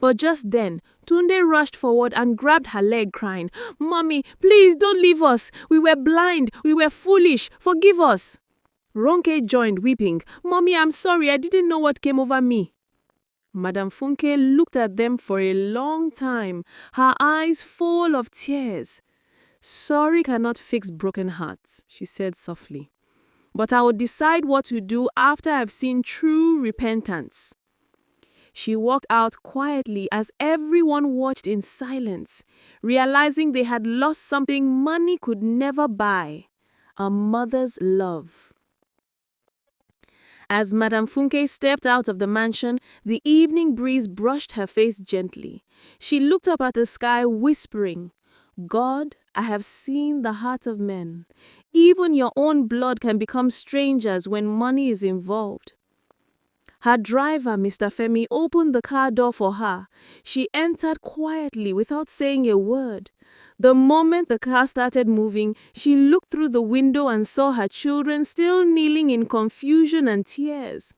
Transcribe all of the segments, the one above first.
But just then, Tunde rushed forward and grabbed her leg, crying, "Mommy, please don't leave us. We were blind. We were foolish. Forgive us." Ronke joined, weeping, "Mommy, I'm sorry. I didn't know what came over me." Madam Funke looked at them for a long time, her eyes full of tears. "Sorry cannot fix broken hearts," she said softly. "But I will decide what to do after I've seen true repentance." She walked out quietly as everyone watched in silence, realizing they had lost something money could never buy: a mother's love. As Madam Funke stepped out of the mansion, the evening breeze brushed her face gently. She looked up at the sky, whispering, "God, I have seen the heart of men. Even your own blood can become strangers when money is involved." Her driver, Mr. Femi, opened the car door for her. She entered quietly without saying a word. The moment the car started moving, she looked through the window and saw her children still kneeling in confusion and tears.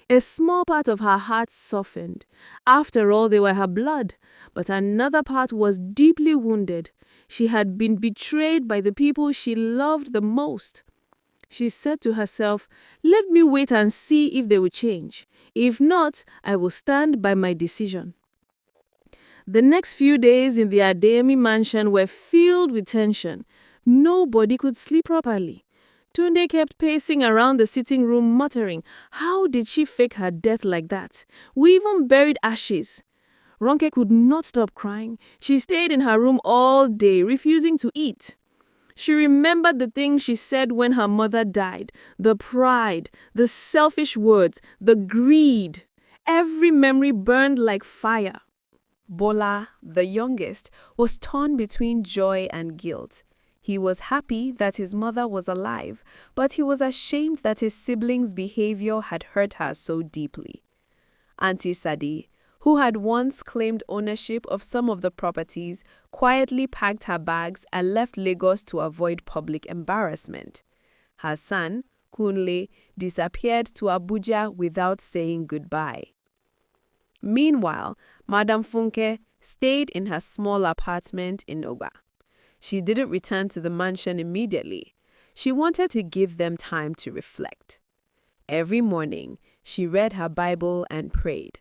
A small part of her heart softened. After all, they were her blood. But another part was deeply wounded. She had been betrayed by the people she loved the most. She said to herself, "Let me wait and see if they will change. If not, I will stand by my decision." The next few days in the Adeyemi mansion were filled with tension. Nobody could sleep properly. Tunde kept pacing around the sitting room, muttering, "How did she fake her death like that? We even buried ashes." Ronke could not stop crying. She stayed in her room all day, refusing to eat. She remembered the things she said when her mother died, the pride, the selfish words, the greed. Every memory burned like fire. Bola, the youngest, was torn between joy and guilt. He was happy that his mother was alive, but he was ashamed that his siblings' behavior had hurt her so deeply. Auntie Sadi, who had once claimed ownership of some of the properties, quietly packed her bags and left Lagos to avoid public embarrassment. Her son, Kunle, disappeared to Abuja without saying goodbye. Meanwhile, Madam Funke stayed in her small apartment in Oba. She didn't return to the mansion immediately. She wanted to give them time to reflect. Every morning, she read her Bible and prayed.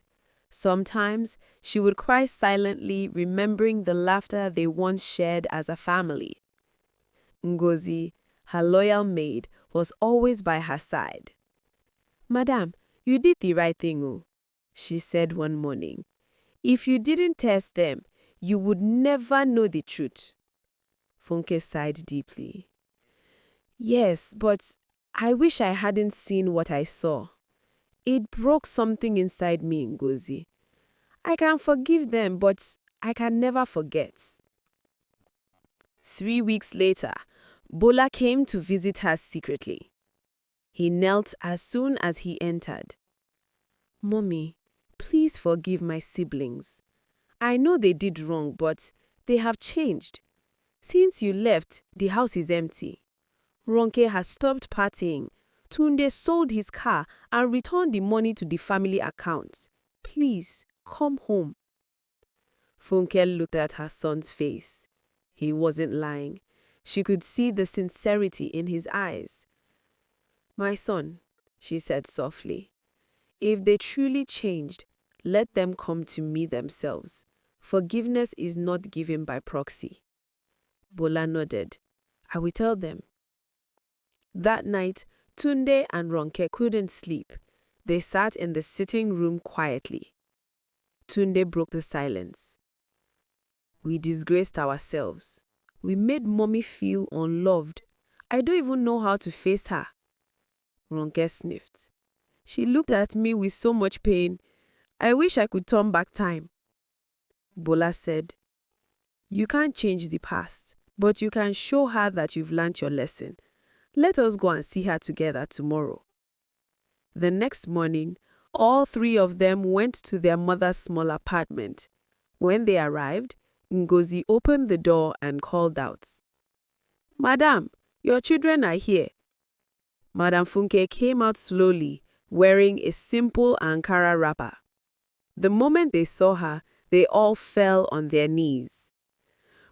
Sometimes, she would cry silently, remembering the laughter they once shared as a family. Ngozi, her loyal maid, was always by her side. "Madam, you did the right thing, oh," she said one morning. "If you didn't test them, you would never know the truth." Funke sighed deeply. "Yes, but I wish I hadn't seen what I saw. It broke something inside me, Ngozi. I can forgive them, but I can never forget." 3 weeks later, Bola came to visit her secretly. He knelt as soon as he entered. "Mommy, please forgive my siblings. I know they did wrong, but they have changed. Since you left, the house is empty. Ronke has stopped partying. Tunde sold his car and returned the money to the family account. Please, come home." Funke looked at her son's face. He wasn't lying. She could see the sincerity in his eyes. "My son," she said softly, "if they truly changed, let them come to me themselves. Forgiveness is not given by proxy." Bola nodded. "I will tell them." That night, Tunde and Ronke couldn't sleep. They sat in the sitting room quietly. Tunde broke the silence. "We disgraced ourselves. We made Mommy feel unloved. I don't even know how to face her." Ronke sniffed. "She looked at me with so much pain. I wish I could turn back time." Bola said, "You can't change the past, but you can show her that you've learnt your lesson. Let us go and see her together tomorrow." The next morning, all three of them went to their mother's small apartment. When they arrived, Ngozi opened the door and called out, "Madam, your children are here." Madam Funke came out slowly, wearing a simple Ankara wrapper. The moment they saw her, They all fell on their knees.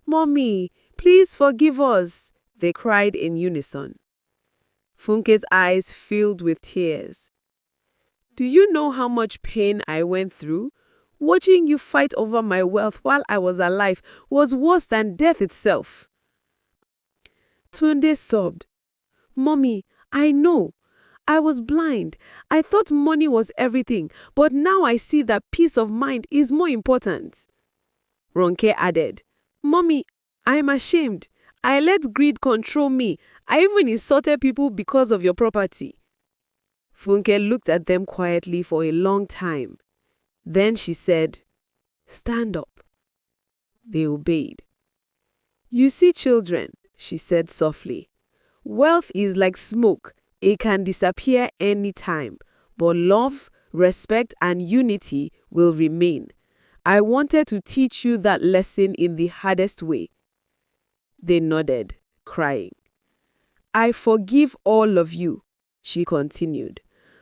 "Mommy, please forgive us," they cried in unison. Funke's eyes filled with tears. "Do you know how much pain I went through? Watching you fight over my wealth while I was alive was worse than death itself." Tunde sobbed. "Mommy, I know. I was blind. I thought money was everything, but now I see that peace of mind is more important." Ronke added, "Mommy, I'm ashamed. I let greed control me. I even insulted people because of your property." Funke looked at them quietly for a long time. Then she said, "Stand up." They obeyed. "You see, children," she said softly, "wealth is like smoke. It can disappear any time, but love, respect, and unity will remain. I wanted to teach you that lesson in the hardest way." They nodded, crying. "I forgive all of you," she continued.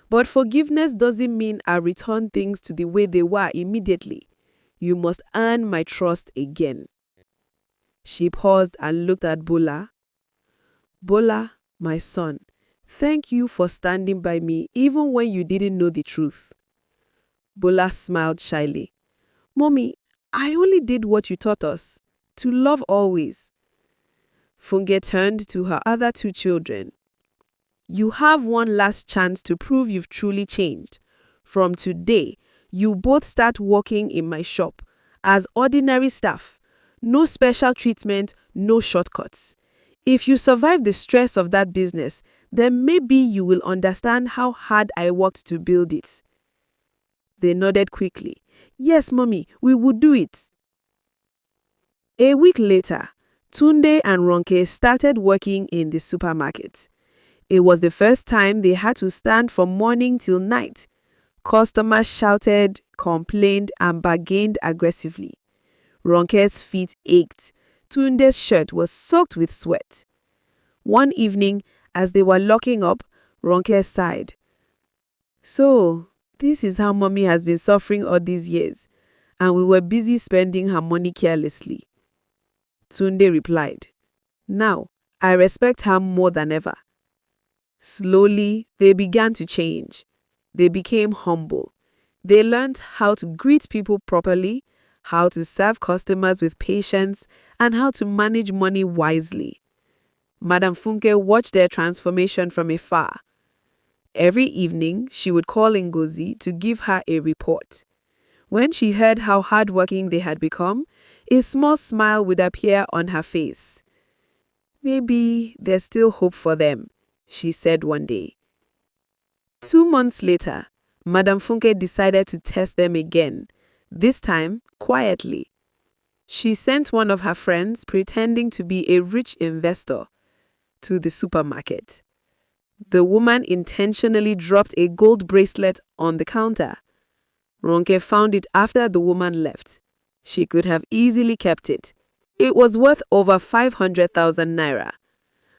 "But forgiveness doesn't mean I return things to the way they were immediately. You must earn my trust again." She paused and looked at Bola. "Bola, my son, thank you for standing by me even when you didn't know the truth." Bola smiled shyly. "Mommy, I only did what you taught us, to love always." Funke turned to her other two children. "You have one last chance to prove you've truly changed. From today, you both start working in my shop as ordinary staff. No special treatment, no shortcuts. If you survive the stress of that business, then maybe you will understand how hard I worked to build it." They nodded quickly. "Yes, Mommy, we would do it." A week later, Tunde and Ronke started working in the supermarket. It was the first time they had to stand from morning till night. Customers shouted, complained, and bargained aggressively. Ronke's feet ached. Tunde's shirt was soaked with sweat. One evening, as they were locking up, Ronke sighed. "So, this is how Mommy has been suffering all these years, and we were busy spending her money carelessly." Tunde replied, "Now, I respect her more than ever." Slowly, they began to change. They became humble. They learned how to greet people properly, how to serve customers with patience, and how to manage money wisely. Madam Funke watched their transformation from afar. Every evening, she would call Ngozi to give her a report. When she heard how hardworking they had become, a small smile would appear on her face. "Maybe there's still hope for them," she said one day. 2 months later, Madam Funke decided to test them again, this time quietly. She sent one of her friends pretending to be a rich investor to the supermarket. The woman intentionally dropped a gold bracelet on the counter. Ronke found it after the woman left. She could have easily kept it. It was worth over 500,000 naira.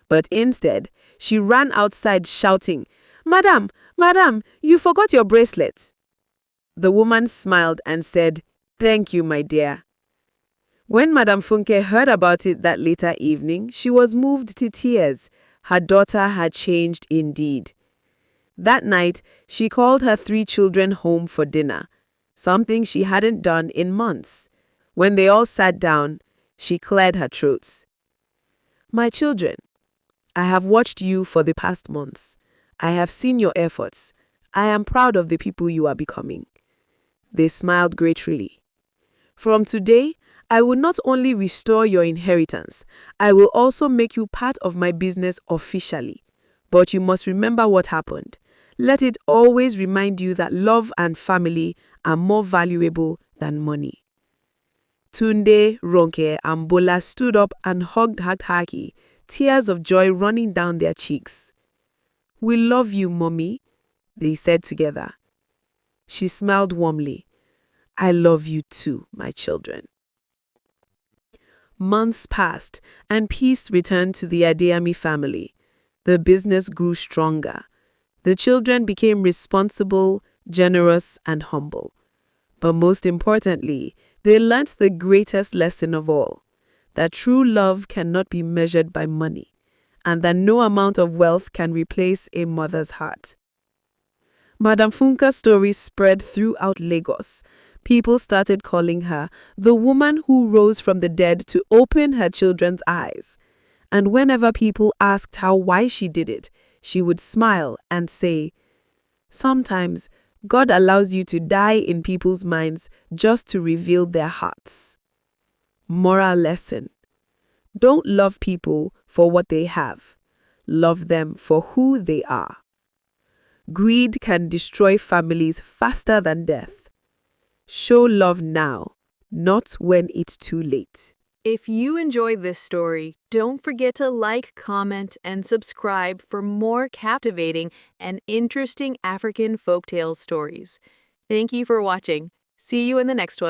But instead, she ran outside shouting, "Madam, Madam, you forgot your bracelet." The woman smiled and said, "Thank you, my dear." When Madam Funke heard about it that later evening, she was moved to tears. Her daughter had changed indeed. That night, she called her 3 children home for dinner, something she hadn't done in months. When they all sat down, she cleared her throats. "My children, I have watched you for the past months. I have seen your efforts. I am proud of the people you are becoming." They smiled gratefully. "From today, I will not only restore your inheritance, I will also make you part of my business officially. But you must remember what happened. Let it always remind you that love and family are more valuable than money." Tunde, Ronke, and Bola stood up and hugged Hataki, tears of joy running down their cheeks. "We love you, Mommy," they said together. She smiled warmly. "I love you too, my children." Months passed, and peace returned to the Adeyemi family. The business grew stronger. The children became responsible, generous, and humble. But most importantly, They learnt the greatest lesson of all, that true love cannot be measured by money, and that no amount of wealth can replace a mother's heart. Madam Funke's story spread throughout Lagos. People started calling her the woman who rose from the dead to open her children's eyes. And whenever people asked her why she did it, she would smile and say, "Sometimes God allows you to die in people's minds just to reveal their hearts." Moral lesson: don't love people for what they have. Love them for who they are. Greed can destroy families faster than death. Show love now, not when it's too late. If you enjoyed this story, don't forget to like, comment, and subscribe for more captivating and interesting African folktale stories. Thank you for watching. See you in the next one.